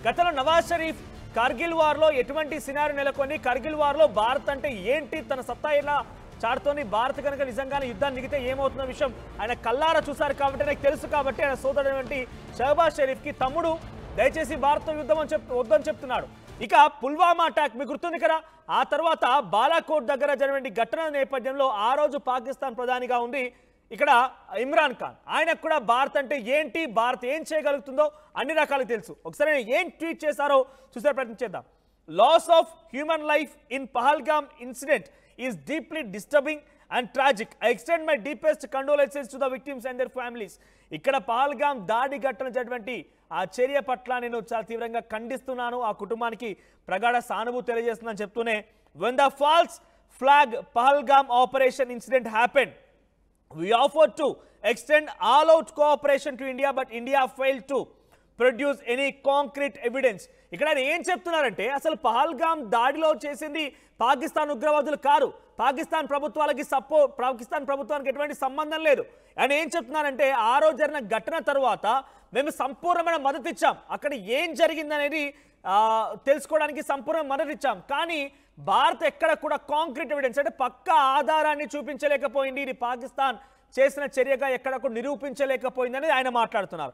గతంలో నవాజ్ షరీఫ్ కార్గిల్ వార్లో ఎటువంటి సినారీ నెలకొని కార్గిల్ వార్లో భారత్ అంటే ఏంటి తన సత్తా ఎలా చాటుతోని భారత్ కనుక నిజంగానే యుద్ధాన్ని దిగితే ఏమవుతున్న విషయం ఆయన కల్లారా చూశారు కాబట్టి నాకు తెలుసు కాబట్టి ఆయన సోదరుడైనటువంటి షహబాజ్ షరీఫ్కి తమ్ముడు దయచేసి భారత్తో యుద్ధం వద్దని చెప్తున్నాడు. ఇక పుల్వామా అటాక్ మీకు గుర్తుంది కదా, ఆ తర్వాత బాలాకోట్ దగ్గర జరిగిన ఘటన నేపథ్యంలో ఆ రోజు పాకిస్తాన్ ప్రధానిగా ఉంది ఇక్కడ ఇమ్రాన్ ఖాన్. ఆయనకు కూడా భారత్ అంటే ఏంటి, భారత్ ఏం చేయగలుగుతుందో అన్ని రకాలు తెలుసు. ఒకసారి ఆయన ఏం ట్వీట్ చేశారో చూసే ప్రయత్నం చేద్దాం. Loss of human life in Pahalgam incident is deeply disturbing and tragic. I extend my deepest condolences to the victims and their families. ఇక్కడ పహల్గామ్ దాడి ఘటన జరిగినటువంటి ఆ చర్య పట్ల నేను చాలా తీవ్రంగా ఖండిస్తున్నాను, ఆ కుటుంబానికి ప్రగాఢ సానుభూతి తెలియజేస్తుందని చెప్తూనే when the false flag Pahalgam operation incident happened, we offered to extend all out cooperation to India, but India failed to produce any concrete evidence. ఇక్కడ ఆయన ఏం చెప్తున్నారంటే అసలు పహల్గామ్ దాడిలో చేసింది పాకిస్తాన్ ఉగ్రవాదులు కారు, పాకిస్తాన్ ప్రభుత్వానికి ఎటువంటి సంబంధం లేదు. ఆయన ఏం చెప్తున్నారంటే ఆ రోజు జరిగిన ఘటన తర్వాత మేము సంపూర్ణమైన మద్దతు ఇచ్చాం, అక్కడ ఏం జరిగిందనేది తెలుసుకోవడానికి సంపూర్ణ మద్దతు ఇచ్చాం, కానీ భారత్ ఎక్కడ కూడా కాంక్రీట్ ఎవిడెన్స్ అంటే పక్కా ఆధారాన్ని చూపించలేకపోయింది, ఇది పాకిస్తాన్ చేసిన చర్యగా ఎక్కడ కూడా నిరూపించలేకపోయిందని ఆయన మాట్లాడుతున్నారు.